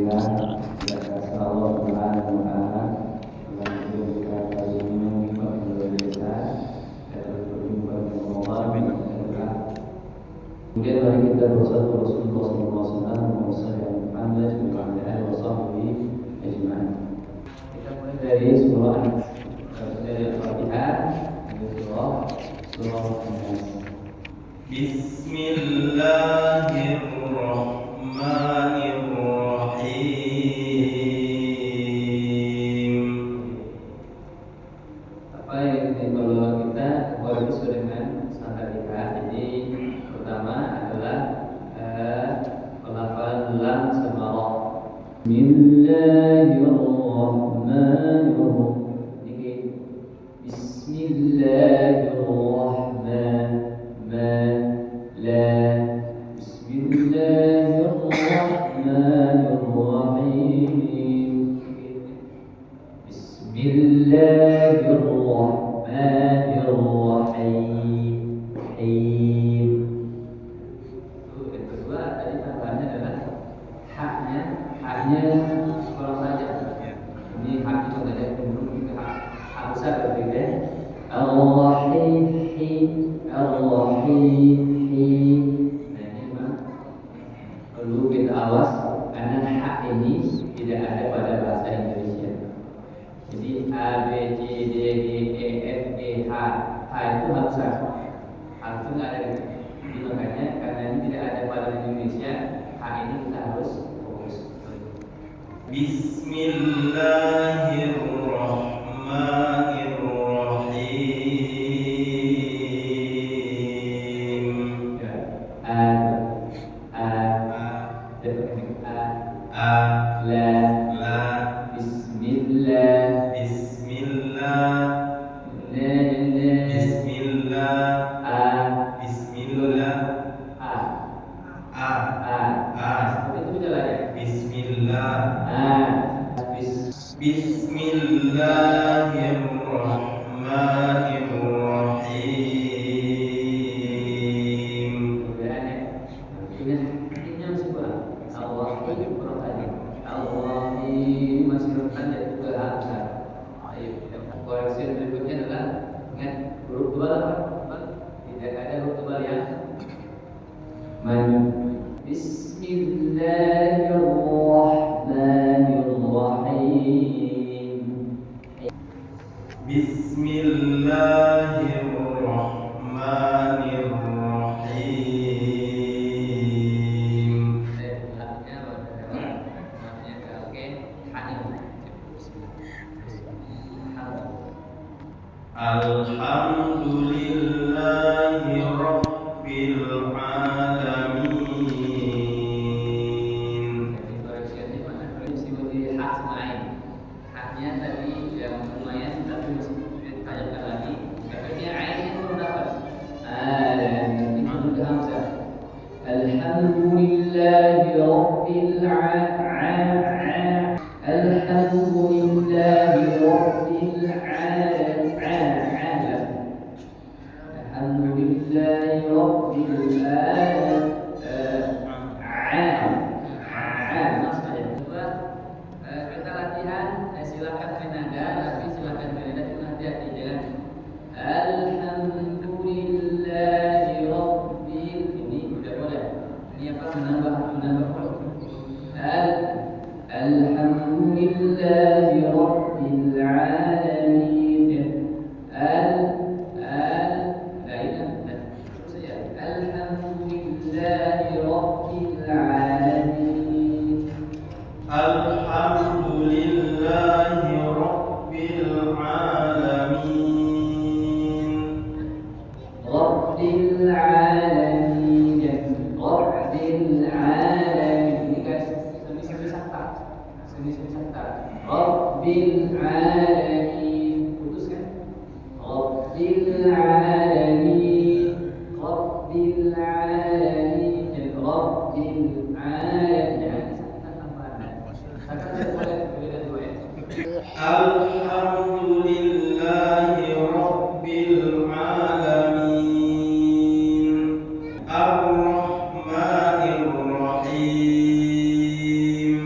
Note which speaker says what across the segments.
Speaker 1: Kemudian mari kita bersatu Rasulullah SAW Muhammad Muhammad wa ala alihi wa sahbihi ajma'in. Kita mulai dari surah Al-Fatihah, surah An-Nas.
Speaker 2: Bismillahirrahmanirrahim.
Speaker 1: Apa yang kalau kita baru dengan Al-Fatihah, jadi pertama adalah pelafalan lam sama ra. Bismillahirrahmanirrahim. Bismillahirrahmanirrahim. Yang kedua tadi tambahannya adalah haknya sekolah saja. Ini hak itu ada penduduk juga hak besar berbeda. Ar-Rahim. Nah ini memang perlu kita awas karena hak ini tidak ada pada bahasa Indonesia. Jadi A, B, C, D, G, E, F, E, H itu hak besar. Hak itu nggak ada. Jadi makanya karena ini tidak ada pada Indonesia, hak ini kita harus fokus.
Speaker 2: Bismillahirrahmanirrahim. Bismillahirrahmanirrahim.
Speaker 1: Ini masih kurang. Al-Rahim kurang tadi. Al-Rahim masih kurang tadi juga hak. Ayo kita koreksi berikutnya adalah ingat huruf tebal apa? Tidak ada huruf tebal yang maju. Bismillahirrahmanirrahim.
Speaker 2: Bismillahirrahmanirrahim. Alhamdulillahi Rabbil Alamin.
Speaker 1: Haknya tadi yang lumayan tapi masih ditanyakan lagi. Efeknya ain itu dapat. Dan ini juga hamzah. Alhamdulillahi Rabbil Alamin. Alhamdulillahi Rabbil Alamin. Alhamdulillahi Rabbil Alamin. Kita latihan, silakan menada, tapi silakan menada itu hati-hati jangan. Alhamdulillahi Rabbil, ini udah boleh. Ini apa menambah huruf. Alhamdulillahi Rabbil Alamin. Alhamdulillahi Rabbil Alamin.
Speaker 2: Alhamdulillahi Rabbil Alamin.
Speaker 1: Rabbil Alamin. Rabbil Alamin. Ini guys, semi sakta. Rabbil Alamin. Putus kan? Rabbil Alamin. Rabbil Alamin. Rabbil Alamin.
Speaker 2: Alhamdulillahi Rabbil Alamin. Ar-Rahmanirrahim.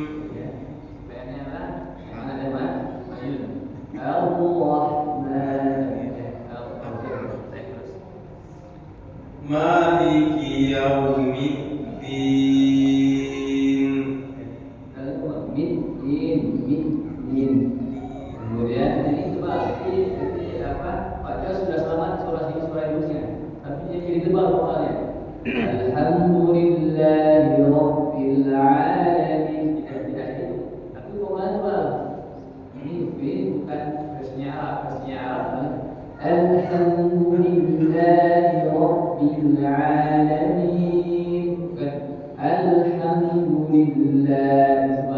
Speaker 1: Alhamdulillahi Rabbil Alamin. Tidak itu. Tapi pokoknya apa? Ini bukan versinya Arab. Alhamdulillahi Rabbil Alamin. Bukan Alhamdulillah.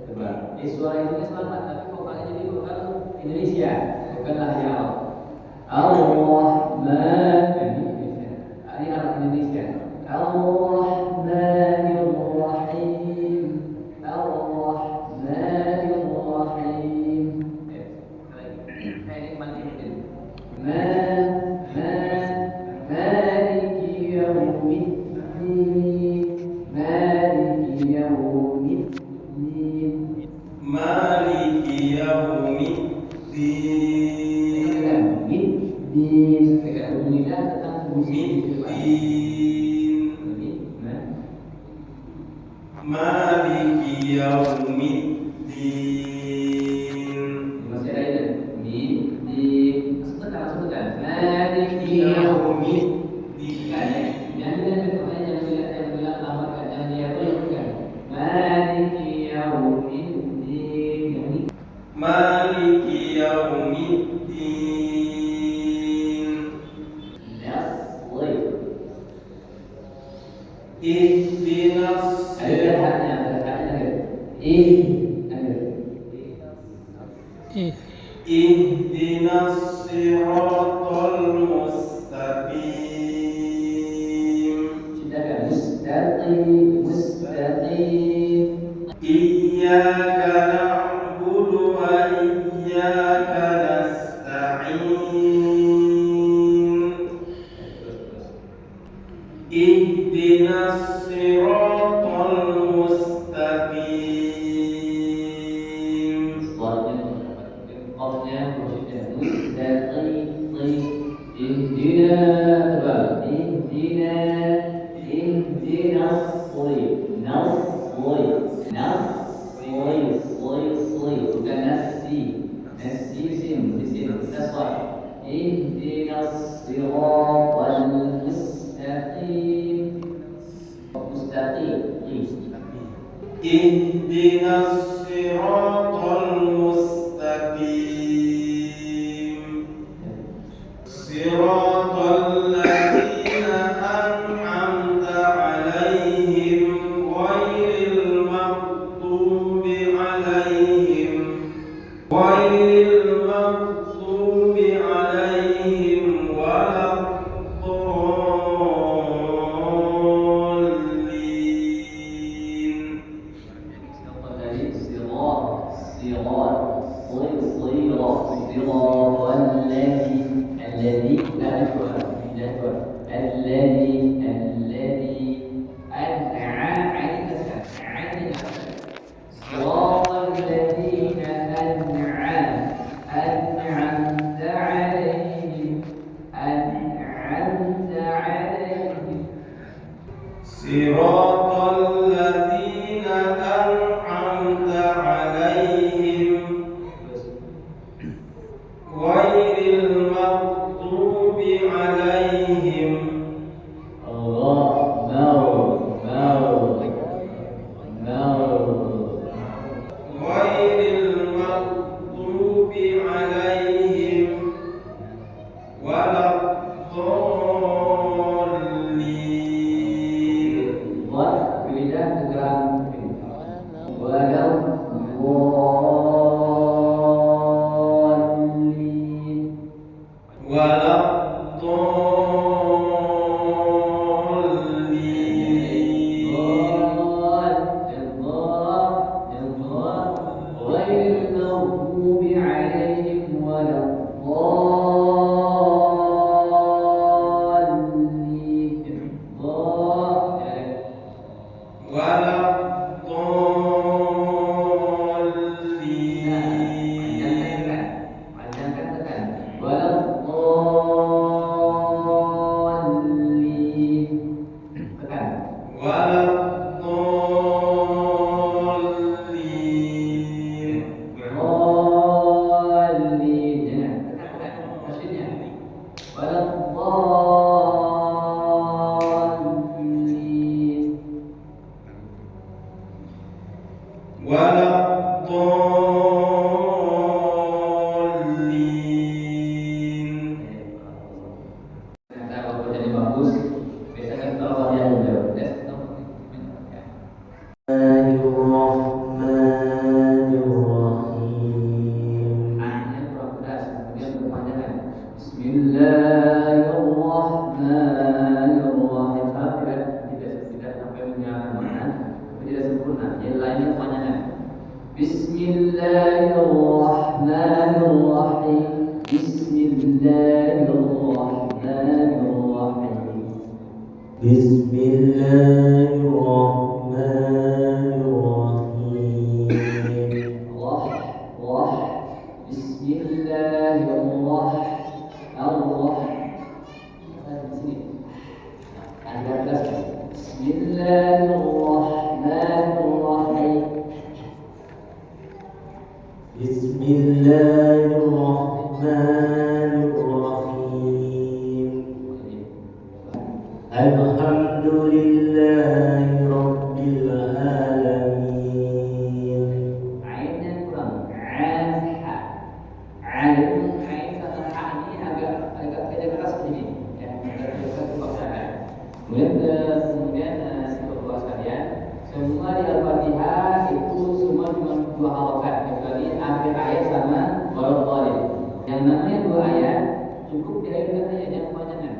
Speaker 1: Sebab suara itu selamat, tapi vokalnya jadi vokal Indonesia, bukanlah yang Arab. Ar-Rahman, ini Arab Indonesia. Ar-Rahmanir-Rahim. Ar-Rahmanir-Rahim. Ini mandi. Maliki yaumiddin. Maliki yaumiddin.
Speaker 2: Maliki yaumiddin.
Speaker 1: Middin. Kemudian tentang musik.
Speaker 2: Maliki yaumiddin.
Speaker 1: Masih ada itu. Middin. Sebutkan. Maliki yaumiddin. Jangan bilang lambat kan. Jangan dia bukan. Maliki yaumiddin.
Speaker 2: Maliki yaumiddin. Ihdinas Ihdinas siratal mustaqim.
Speaker 1: Mustaqim.
Speaker 2: Iyyaka na'budu wa iyyaka nasta'in. Ihdinas siratal mustaqim.
Speaker 1: Qafnya mustaqim. Ihdina bukan nasi sim di sini kita suai. Ihdinas siratal mustaqim.
Speaker 2: Ihdinas siratal mustaqim. Siratal ladzina an'amta 'alaihim ghairil maghdubi 'alaihim waladdallin.
Speaker 1: Sirat
Speaker 2: ولا الضالين.
Speaker 1: Ternyata kalau jadi bagus, biasanya kan kalau yang udah Bismillahirrahmanirrahim. Tidak sampai menyamakan, tidak sempurna. Yang lainnya kepanjangan. Bismillahirrahmanirrahim. Bismillahirrahmanirrahim.
Speaker 3: Bismillahirrahmanirrahim.
Speaker 1: Bismillahirrahmanirrahim.
Speaker 3: Bismillahirrahmanirrahim. Alhamdulillahi Rabbil Alamin.
Speaker 1: Ainnya kurang. Azha. Ain sama ha ini agak kerja keras ini. Ya, agak keras kebangsaan. Kemudian Bapak sekalian, semua di Al-Fatihah itu semua cuma 2 harokat, kecuali akhir ayat sama waladhdallin. Yang namanya 2 ayat cukup diakhirkan ayat yang kepanjangan.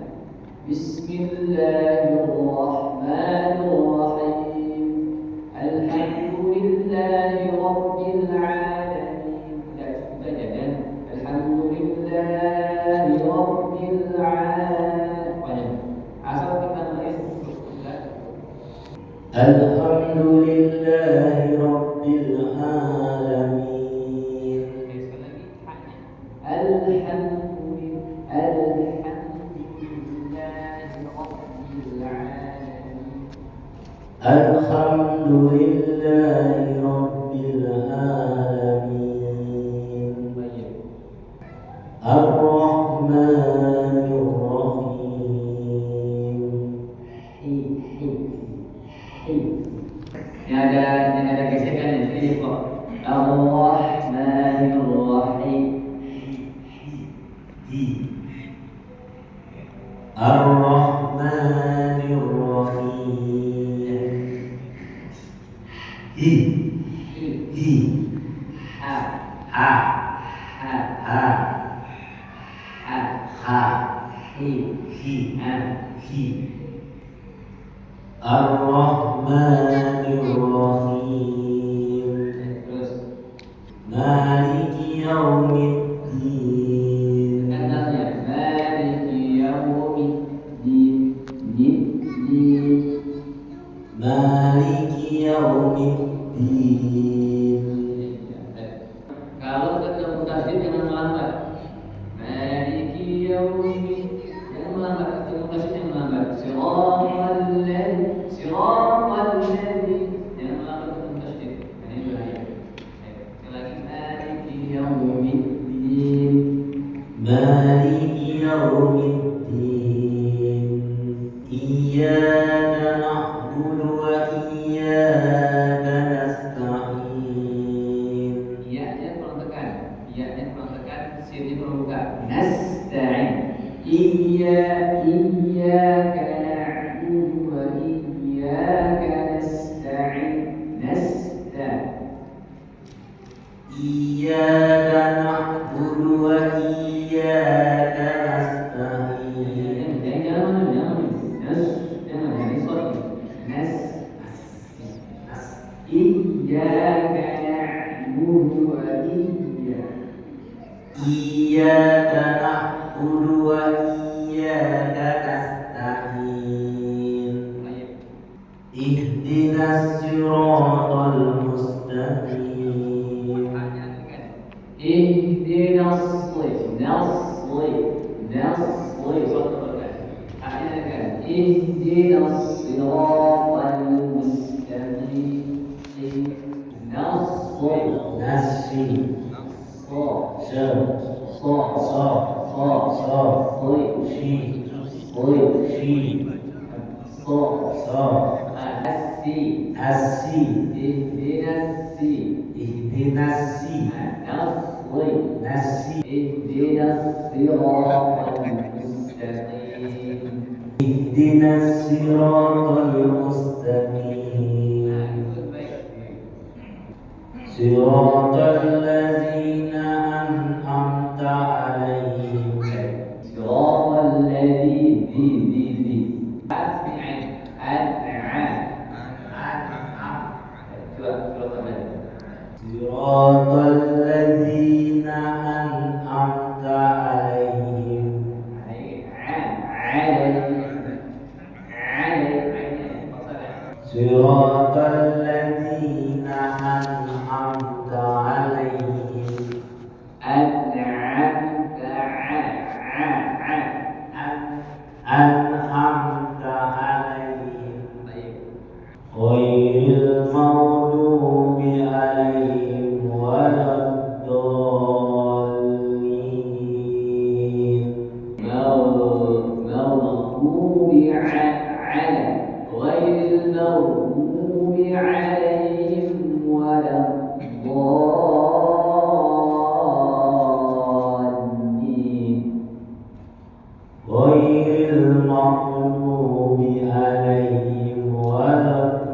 Speaker 1: Bismillahirrahmanirrahim. Alhamdulillahi Rabbil Alamin. Tidak cukup saja dan Alhamdulillahi Rabbil Alamin. Asal kita melihat
Speaker 3: Alhamdulillahi Rabbil Alamin. Alhamdulillahi Rabbil Alamin. Ar-Rahmanir Rahim.
Speaker 1: Yang ada gesekan ini kok. Ar-Rahmanir Rahim.
Speaker 3: Ar-Rahmanir Rahim.
Speaker 1: Ha.
Speaker 3: Ha.
Speaker 1: Ha.
Speaker 3: Ha. Ha.
Speaker 1: Hi. Ha.
Speaker 3: Ar-Rahmanir Rahim.
Speaker 1: Terus
Speaker 3: Maliki Yaumiddin.
Speaker 1: katanya Maliki Yaumiddin.
Speaker 3: Maliki Yaumiddin.
Speaker 1: Kalau ketemu tasdid jangan melambat. Maliki Yaumiddin. Jangan melambat, ketemu tasdid jangan melambat. Siratal ladzi. Jangan melambat ketemu tasdid. Ini bahaya. Sekali lagi Maliki Yaumiddin.
Speaker 3: Maliki Yaumiddin. Iyyaka na'budu wa iyyaka nasta'in.
Speaker 1: Iya-nya kurang tekan. Sirnya kurang buka. Nasta'in. Iyyaka na'budu wa iyyaka nasta'in.
Speaker 3: Iyyaka na'budu wa iyyaka nasta'in.
Speaker 1: Jangan. Iyyaka na'budu wa
Speaker 3: Iyyaka na'budu wa iyyaka nasta'in. Ihdinas siratal mustaqim.
Speaker 1: Ihdinas siratal mustaqim.
Speaker 3: Nasi.
Speaker 1: Asi.
Speaker 3: Dinasi.
Speaker 1: Nasri.
Speaker 3: Nasi.
Speaker 1: Ihdinas siratal mustaqim.
Speaker 3: Ihdinas siratal mustaqim.
Speaker 1: Itu baik.
Speaker 3: Siratal ladzina an'amta 'alaihim.
Speaker 1: Siratal ladzi di
Speaker 3: Siratal ladzina an'amta 'alaihim. Siratal ladzina an'amta 'alaihim. An'amta 'alaihim. Ghairil maghdubi 'alaihim waladdallin. Ghairil maghdubi 'alaihim waladdallin.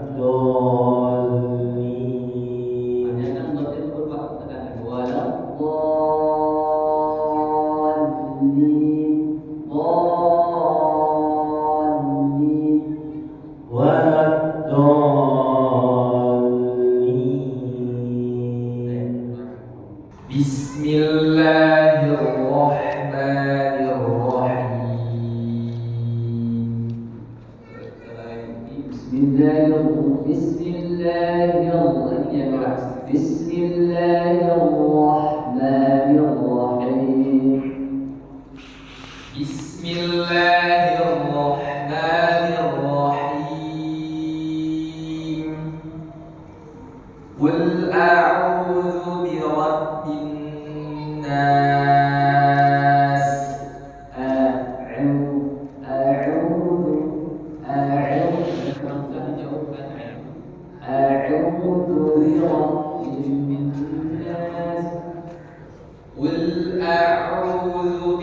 Speaker 2: Bismillahirrahmanirrahim. Qul a'udzu birabbin nas. Qul a'udzu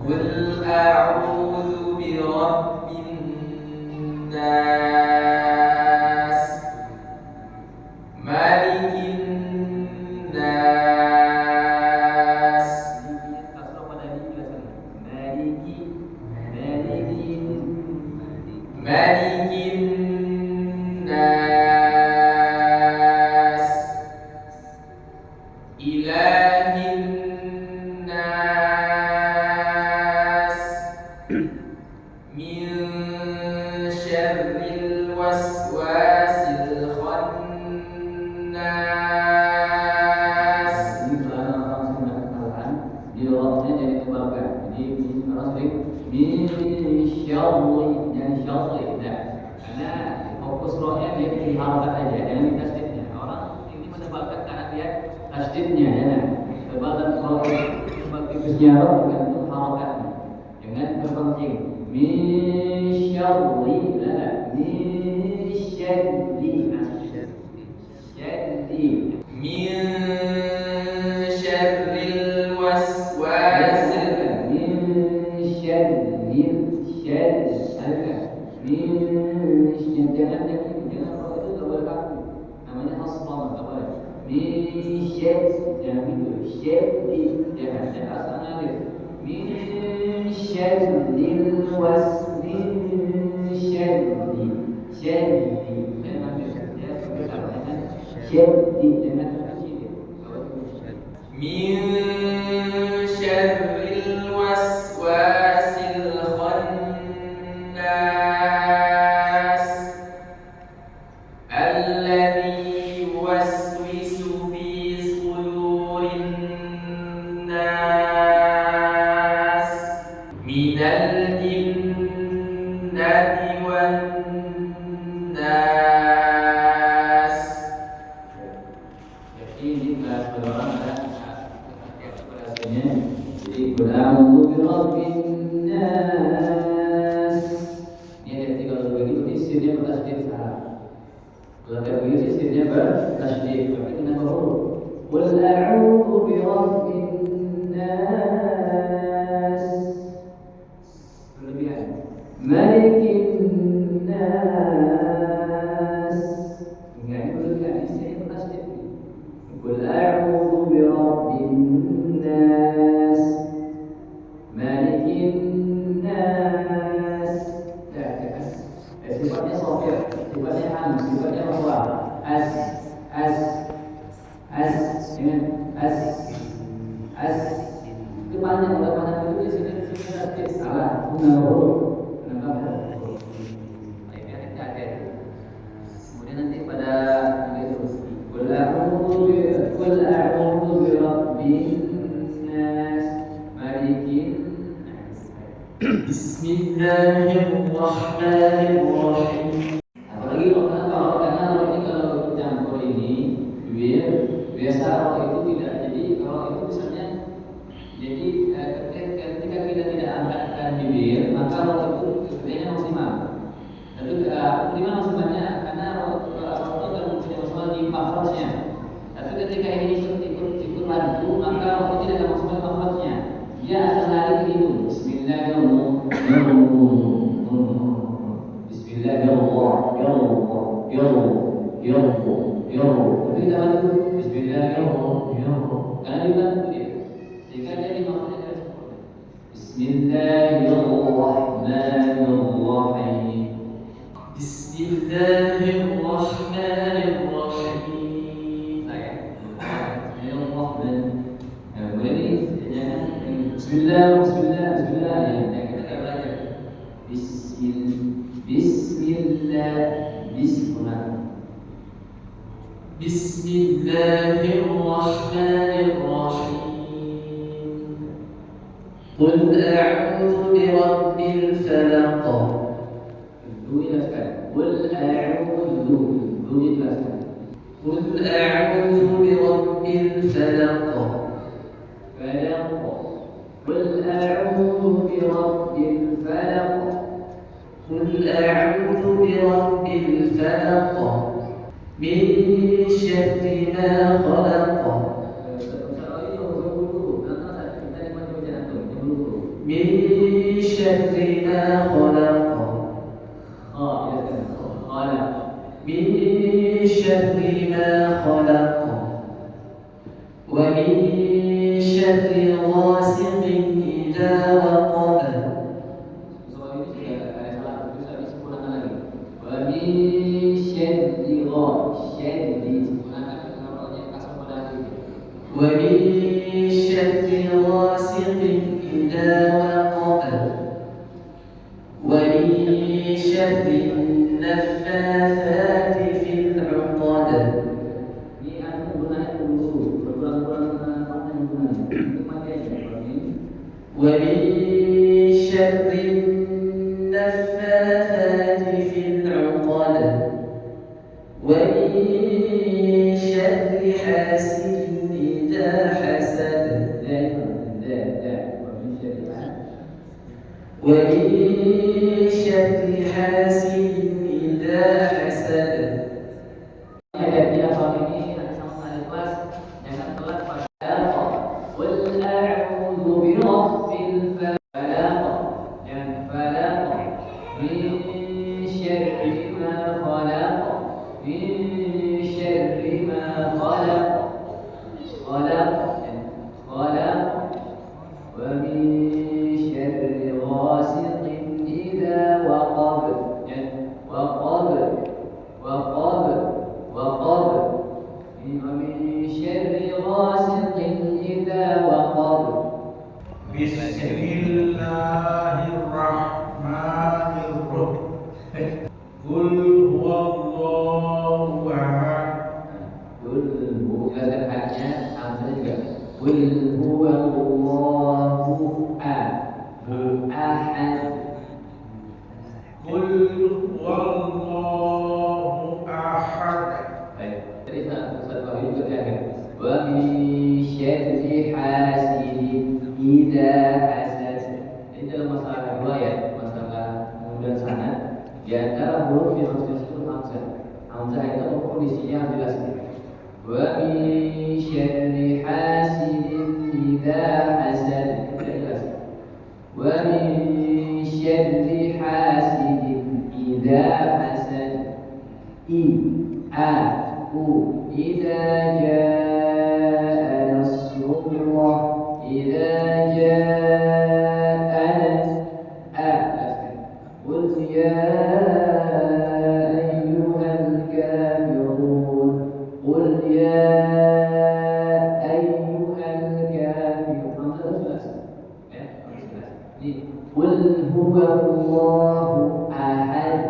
Speaker 2: Qul a'udzu birabbin nas, malikin nas. Malikin nas, ilahin nas, min syarril waswasil khannas.
Speaker 1: Jawabnya jadi kebalikan. Jadi orang sering min syarri dan syarri. Karena fokus rohnya dia di harakat aja, jangan di tasdidnya. Orang ini menebalkan karena dia tasdidnya, ya. Tebalkan roh sebagai sejarah tergantung harakatnya. Jangan terpancing. Min syarri, min syarri, syarri.
Speaker 2: Min syarril waswasil,
Speaker 1: min syarri, jangan kalau itu tak boleh kaku, namanya hasram, tak boleh. Min syarri, jangan gitu, syarri, jangan asalnya alif. Min syarril min syarri, jangan ya syarri, jangan kecil.
Speaker 2: min syarril waswasil khannas, alladzi yuwaswisu fi sudurin nas, minal jinnati wan nas.
Speaker 1: Ini kalau orang ada jadi bera'udzu birabbin nas jadi sinnya bertasydid, tapi dengan huruf. Qul a'udzu birabbin nas. Berlebihan. Malikin nas. Enggak berlebihan, sinnya bertasydid. Qul a'udzu birabbin nas. Malikin nas. Sifatnya sofir, sifatnya ham, sifatnya rafa. As. Itu panjang, udah panjang dulu di sini nanti salah. Kenapa? Ini ada. Kemudian nanti pada itu. Qul a'udzu bi rabbin nas, malikin nas.
Speaker 3: Bismillahirrahmanirrahim.
Speaker 1: Apalagi karena roh ini kalau campur ini biasa roh itu tidak, jadi roh itu misalnya jadi ketika kita tidak angkatkan bibir maka roh itu ketiganya maksimal. Tapi di mana maksimalnya? Karena roh itu akan punya maksimal di makhrajnya. Tapi ketika ini ikut laju maka roh itu tidak akan maksimal di makhrajnya. Dia akan lari ke hidung. Bismillahirrahmanirrahim. Tapi kita bantu Bismillahirrahmanirrahim. Karena dibantu dia. Jika dia dimaksudnya dari seperti Bismillahirrahmanirrahim.
Speaker 3: Bismillahirrahmanirrahim.
Speaker 1: Bismillahirrahmanirrahim. Kemudian ini jangan Bismillah. Yang kita akan belajar
Speaker 3: Bismillahirrahmanirrahim. Qul a'udzu birabbil falaq.
Speaker 1: Jelaskan. Qul a'udzu. Jelaskan.
Speaker 3: Qul a'udzu birabbil falaq.
Speaker 1: Falaq. Qul a'udzu birabbil falaq.
Speaker 3: Qul a'udzu birabbil falaq. Min syarri ma khalaq. Min syarri ma khalaq. Min syarri ma khalaq. Wa min syarri ghasiqin idza waqab. ومن شر غاسق إذا وقب ومن شر النفاثات في العقد ومن شر النفاثات في العقد ومن شر حاسد إذا حسد ومن شر حاسد إذا حسد.
Speaker 1: Ayat-ayat ini nanti sama ada kelas, jangan telat pada Qul a'udzu birabbil falaq. Yang falaq min syarri ma khalaq. Min syarri ma khalaq. Khalaq wa min syarri ghasiqin idza waqab. Waqab ومن شر غاسق إذا وقب.
Speaker 4: Bismillahirrahmanirrahim. Qul huwallahu ahad.
Speaker 1: Jelaskan hadisnya, amsalnya juga. Qul huwallahu ahad.
Speaker 4: Qul huwallahu ahad.
Speaker 1: Baik. Jadi Ustaz Wahyu juga kan. Wa min syarri hasidin idza hasad. Ini dalam masalah riwayat, masalah kemudian sanad, di antara huruf yang harus disebut hamzah. Hamzah itu kondisinya harus jelas. Wa min syarri hasidin idza hasad. Tidak jelas. Wa min syarri hasidin idza hasad. I a u idza jaa nasrullah idza jaa a. Qul ya Qul huwallahu ahad.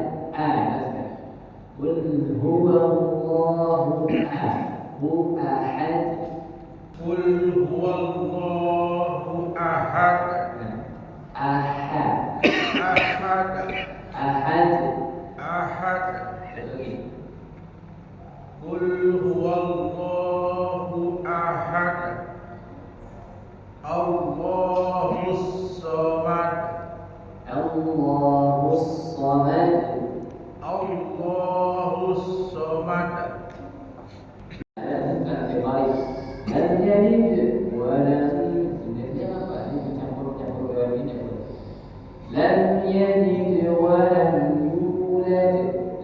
Speaker 1: Qul huwallahu ahad.
Speaker 4: Qul huwallahu ahad.
Speaker 1: Ahad.
Speaker 4: Ahad.
Speaker 1: Ahad.
Speaker 4: Ahad.
Speaker 1: Lagi.
Speaker 4: Qul huwallahu ahad. Allahus samad.
Speaker 1: Allahus samad.
Speaker 4: Allahus samad.
Speaker 1: Lam yalid wa lam sebenarnya apa? Ini campur-campur dengan ini. Lam yalid wa lam yulad.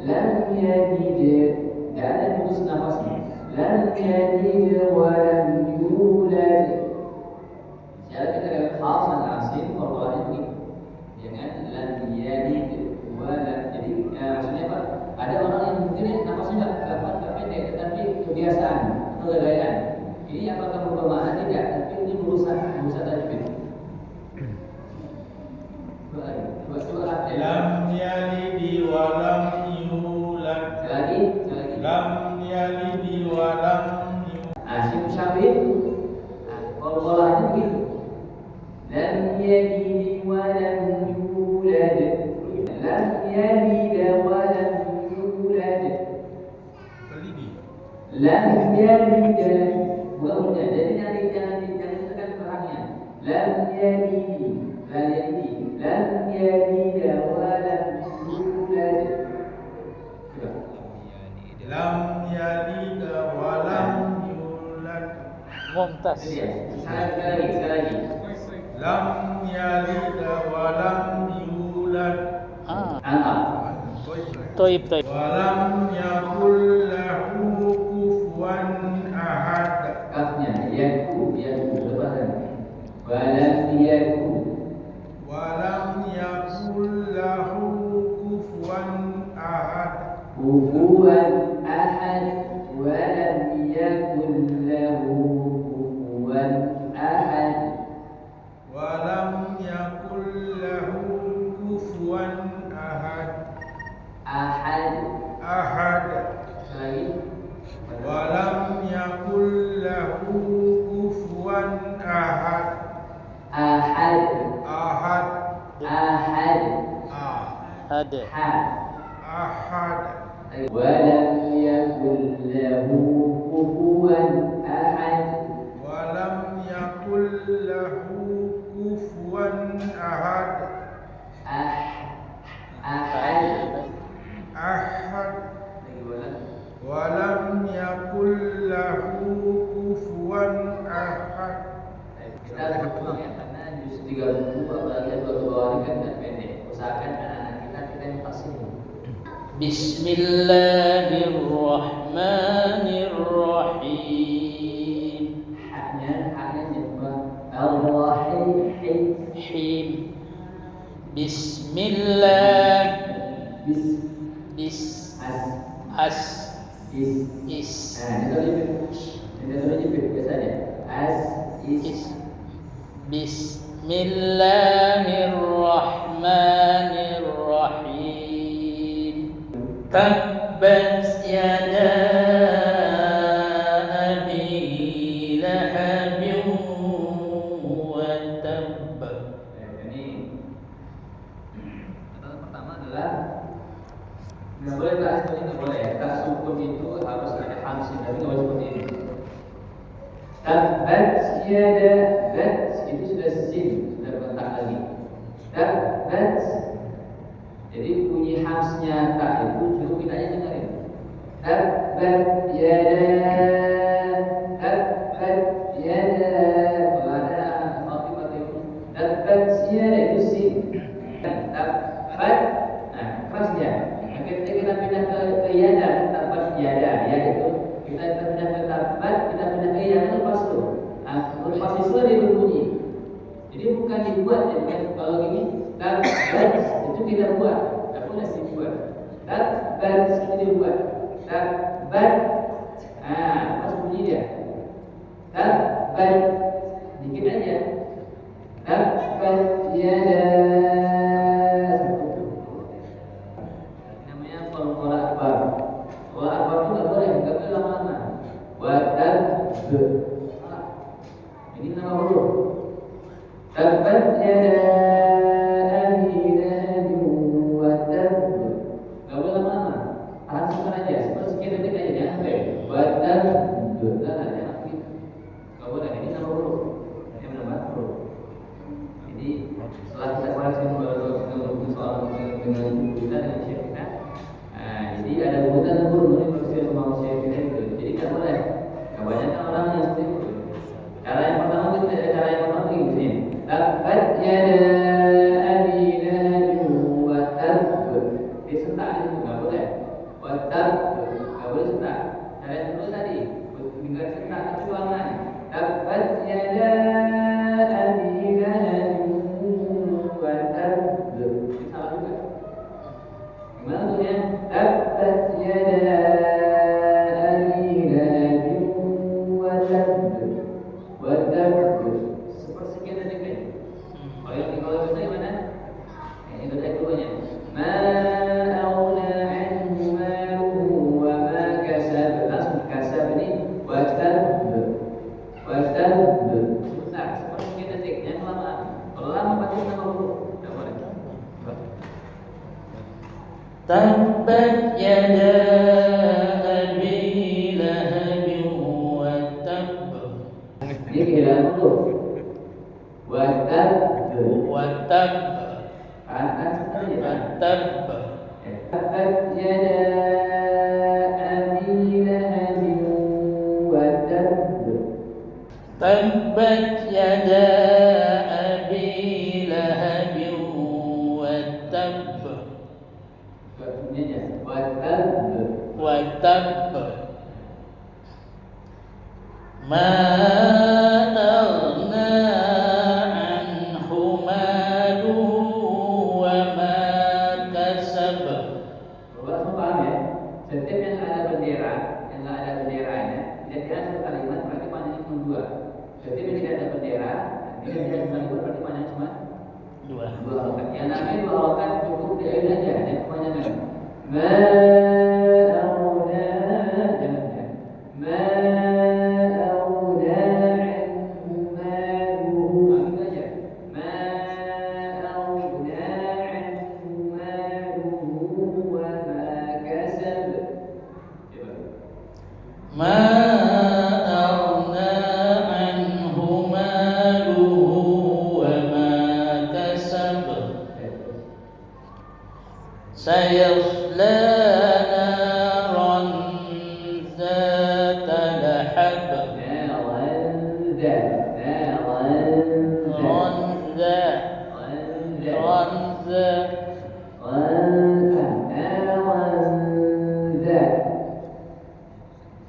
Speaker 1: Lam yalid. Tidak ada putus nafasnya. Lam yalid wa lam yulad. Jadi kita lihat hafal asin korbannya begini. Jangan lam yalid wa lam. Jadi maksudnya apa? Ada orang yang mungkin nafasnya nggak pendek, tetapi kebiasaan atau gayaan. Ini apakah berubah makna tidak? Tapi ini berusaha tajwid. Coba
Speaker 4: Lam yalid wa lam yulad.
Speaker 1: Sekali lagi.
Speaker 4: Lam yalid wa lam yulad.
Speaker 1: Asyik syabih. Kalau begitu. Lam yalid wa lam yulad. Lam yalid wa lam yulad. Lam yalid. Bukannya. Jadi jangan tekan perangnya. Lam yalid. Lam yalid wa lam yulad.
Speaker 4: Lam yalid wa lam yulad.
Speaker 5: Mumtaz.
Speaker 1: Sekali lagi.
Speaker 4: Lam yalid wa lam yulad.
Speaker 1: Angkat.
Speaker 5: Toib.
Speaker 4: Wa lam yakul lahu kufuwan ahad.
Speaker 1: Kafnya yaku lebaran. Walam yaku.
Speaker 4: Wa lam yakul lahu kufuwan ahad.
Speaker 1: Kufuwan ahad. Walam yakun lahu kufuwan ahad.
Speaker 4: Wa lam yakul lahu kufuwan ahad.
Speaker 1: Ahad.
Speaker 4: Ahad.
Speaker 1: Lagi.
Speaker 4: Wa lam yakul lahu kufuwan ahad.
Speaker 1: Ahad.
Speaker 4: Ahad.
Speaker 1: Ahad.
Speaker 5: Ada.
Speaker 1: Ha.
Speaker 4: Ahad.
Speaker 1: Walam yakun lahu kufuwan ahad.
Speaker 4: Wa lam yakul lahu kufuwan ahad.
Speaker 1: Ahad.
Speaker 4: Ahad.
Speaker 1: Lagi bola.
Speaker 4: Wa lam yakul lahu kufuwan ahad.
Speaker 1: Kita harus buang ya, karena juz 30 apalagi dua bawah ini kan tidak pendek. Usahakan anak-anak kita yang pasti.
Speaker 5: Bismillahirrahmanirrahim.
Speaker 1: Haknya nyebar Ar-Rahim.
Speaker 5: Him. Bismillah.
Speaker 1: Bis.
Speaker 5: Bis.
Speaker 1: As.
Speaker 5: As.
Speaker 1: Is.
Speaker 5: Is.
Speaker 1: Nah, ini kalau jepit biasanya. As. Is.
Speaker 5: Bismillahirrahmanirrahim. Tabbat yada abi lahabin wa tabb.
Speaker 1: Ini pertama adalah nggak boleh tak seperti ini, boleh ya. Tak sukun itu harus ada hamzah, tapi nggak boleh seperti ini. Tabbat yada, bat itu sudah sin, sudah bentak lagi. Tabbat, jadi bunyi hamznya tak itu cukup kita aja dengerin. Tabbat yada, tabbat yada. Kalau ada khatifat itu, tabbat yada itu sin. Tabbat, nah keras dia. Nah, ketika kita pindah ke yada, tabbat yada, ya itu kita pindah ke tabbat, kita pindah ke yada lepas tuh. Nah, lepas itu dia berbunyi. Jadi bukan dibuat ya, bukan kalau gini tabbat itu kita buat, tak boleh dibuat. Tabbat itu dibuat. Tabbat, pas bunyi dia. Tabbat, dikit aja. Tabbat yada. Namanya qala akbar. Qala akbar itu nggak boleh lama-lama. Watab. Ini nama huruf. Tabbat yada abi lahab wa tab. Enggak boleh lama-lama. Tahan sebentar aja, sekian detik aja jangan sampai. Wa tab. Jangan gitu. Enggak boleh, ini nama huruf. Ini benar huruf. Jadi setelah kita koreksi soal dengan kita dengan syekh kita, jadi ada urutan lembur menurut manusia sama manusia kita gitu. Jadi nggak boleh. Kebanyakan orang yang seperti itu. Cara yang pertama begini. Tabbat yada abi lahab wa tab. Disentak itu nggak boleh. Wa tab nggak boleh sentak. Cara yang kedua tadi, tinggal sentak tapi ulangan. Tabbat yada abi lahab wa tab. Salah juga. Gimana tuhnya? Tabbat yada abi lahab wa tab. Wa tab. Sepersekian detik aja. Kalau bisa gimana? Ini detik keduanya. Ma aghna anhu maluhu wa ma kasab. Langsung kasab ini wa tab. Wa tab. Sebentar, sepersekian detik. Jangan lama. Kalau lama pasti nama huruf. Tidak boleh.
Speaker 5: Tabbat yada abi lahab wa tab.
Speaker 1: Ini kehilangan huruf. Wa tab.
Speaker 5: Wa tab.
Speaker 1: Sebentar aja.
Speaker 5: Tab.
Speaker 1: Tabbat yada abi lahab wa tab.
Speaker 5: Tabbat yada abi lahab wa tab.
Speaker 1: Bunyinya wa tab.
Speaker 5: Wa tab. Ma aghna anhu maluhu wa ma kasab.
Speaker 1: Langsung paham ya. Setiap yang ada bendera, yang nggak ada benderanya, tidak ada satu kalimat berarti panjangnya cuma dua. Setiap yang tidak ada bendera, tidak ada kalimat berarti panjangnya cuma
Speaker 5: Dua.
Speaker 1: dua halakat. Yang namanya dua halakat cukup diain aja, jangan kepanjangan. Ma aghna, jangan ya. Ma aghna anhu maluhu, gitu aja. Ma aghna anhu maluhu wa ma kasab. Coba.
Speaker 5: Ma aghna anhu maluhu wa ma kasab. Sayasla naran zata lahab.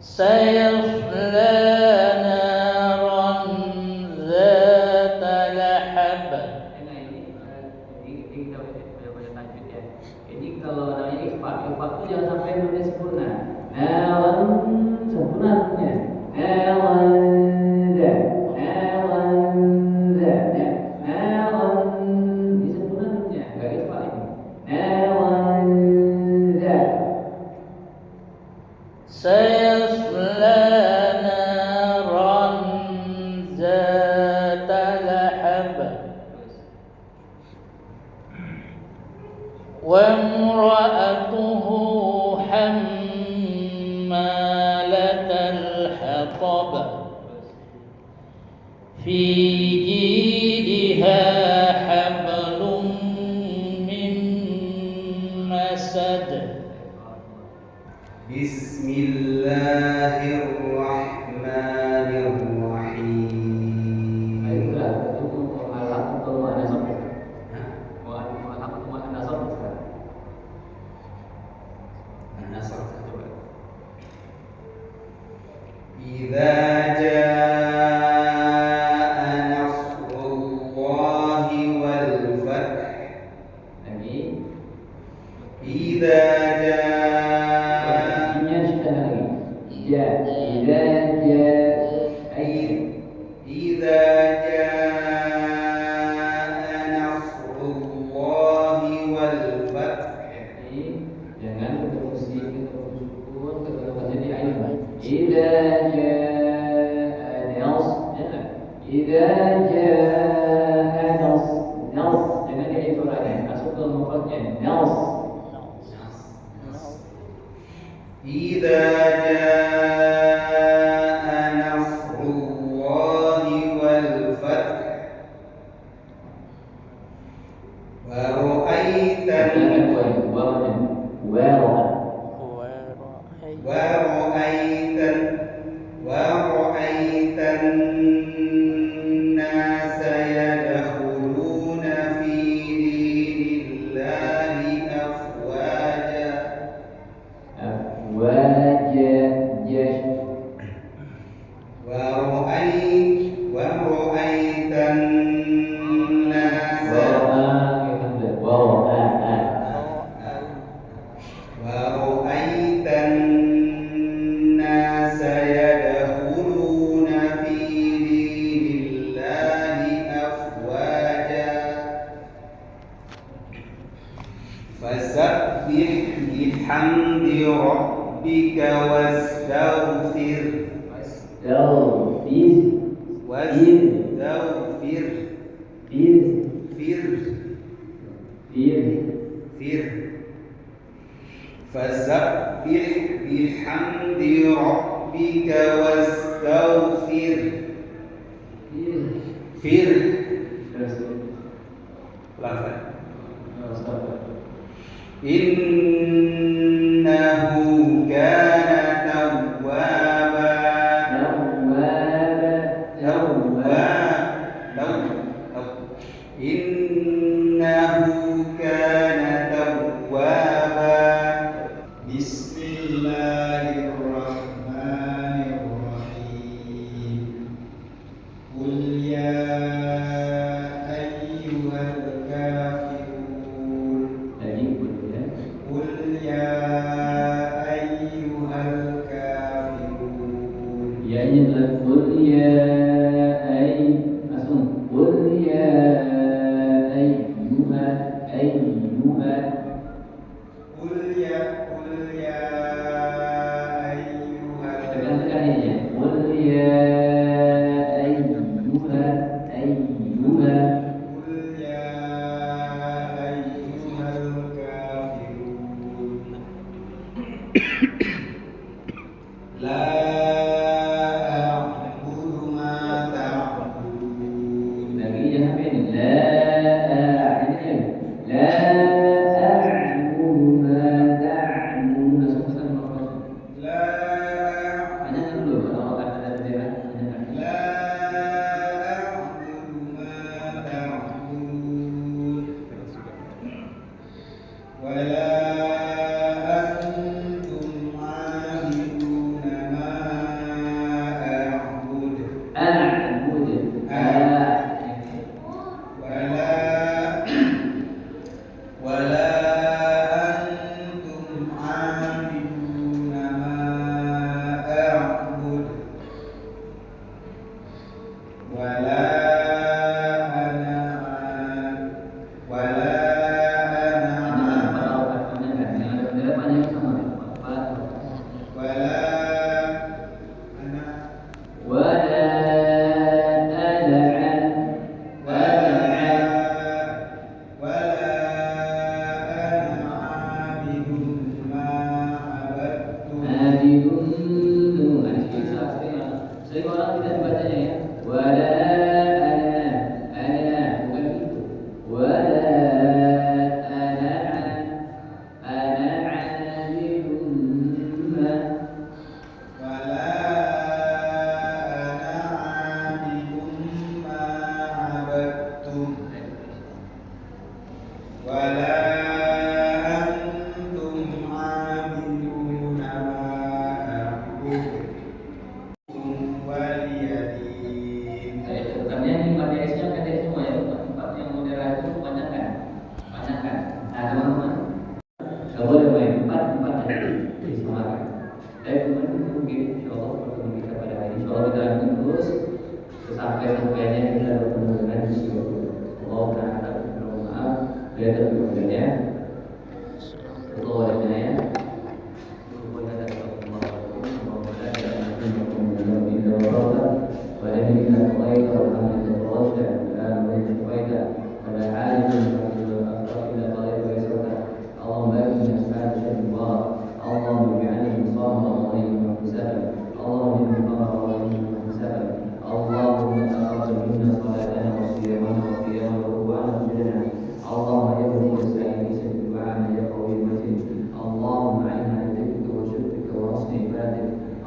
Speaker 5: Sayasla naran zata lahab.
Speaker 1: Ini kita banyak lanjut ya. Ini kalau namanya ikhfa itu jangan sampai nulis sempurna. Nawan sempurna punya. Nawanda, nawanda, nawan di sempurna punya. Gak ikhfa ini. Nawanda.
Speaker 5: Sayasla naran zata lahab. Wa imra'atuhu hammalatal hatab. Fi jidha hablum min masad.
Speaker 3: Bismillahirrahmanirrahim.
Speaker 1: Baiklah, itu mu'alaf atau mu'anasab? Mu'alaf atau mu'anasab?
Speaker 3: An-Nasr coba. Idza jaa nasrullahi wal fath.
Speaker 1: Lagi.
Speaker 3: Idza
Speaker 1: Posisinya sudah lagi. Ya, idza jaa
Speaker 3: Idza jaa nasrullahi wal fath.
Speaker 1: jangan berfungsi sukun kedudukannya di ain. Idza jaa nas, jangan. Idza jaa nas, jangan di ain suaranya, masuk ke mufradnya nas.
Speaker 3: Idza jaa nasrullahi wal fath wa ra'aitan nasa yadkhuluna fi dinillahi afwaja. ورأيت الناس يدخلون في دين الله أفواجا فسبح بحمد ربك واستغفر فسبح بحمد ربك واستغفر إنه كان توابا. إنه كان توابا. بسم الله الرحمن الرحيم. قل يا أيها الكافرون. قل يا أيها الكافرون.
Speaker 1: Ya ini adalah qul ya langsung qul ya ayyuha
Speaker 3: قل يا أيها
Speaker 1: tekan ini qul ya ayyuha
Speaker 3: قل يا أيها الكافرون. لا أعبد ما تعبدون.
Speaker 1: lagi jangan sampai ini la a'budu ma ta'budun langsung pesan maksud
Speaker 3: لا
Speaker 1: hanya dulu kalau akan ada daerah
Speaker 3: لا أعبد ما تعبدون ولا أنتم عابدون ما أعبد ولا أنتم عابدون ما أعبد ولا أنا عابد
Speaker 1: mungkin insyaallah pertemuan kita pada hari ini. Insyaallah kita akan terus sampai-sampainya kita bertemu dengan Beliau. Allah Ta'ala maaf dia terbuatnya. Allah ya.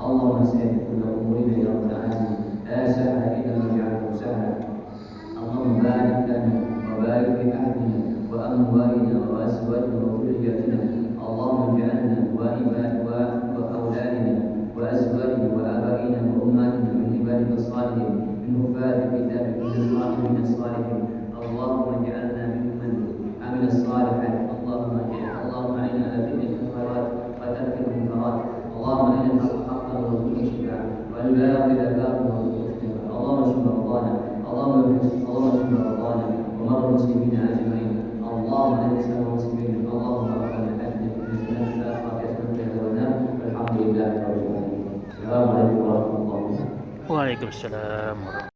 Speaker 1: اللهم سهل كل امورنا يا رب العالمين لا سهل الا ما جعله سهلا اللهم بارك لنا وبارك في اهلنا واموالنا وازواجنا وذرياتنا اللهم اجعلنا واولادنا وازواجنا وابائنا وامهاتنا من عبادك الصالحين من حفاظ كتابك من الصالحين من الصالحين اللهم اجعلنا ممن عمل الصالحات اللهم اعنا على فعل الخيرات وترك المنكرات اللهم انا الحق حقا وارزقنا اتباعه والباطل باطلا وارزقنا اجتنابه اللهم اشف مرضانا اللهم اشف مرضانا ومرضى المسلمين اجمعين اللهم انس المسلمين اللهم ربنا اتنا في الجنه الاخره حسنه والنار والحمد لله رب العالمين السلام عليكم ورحمه الله
Speaker 5: Waalaikumsalam.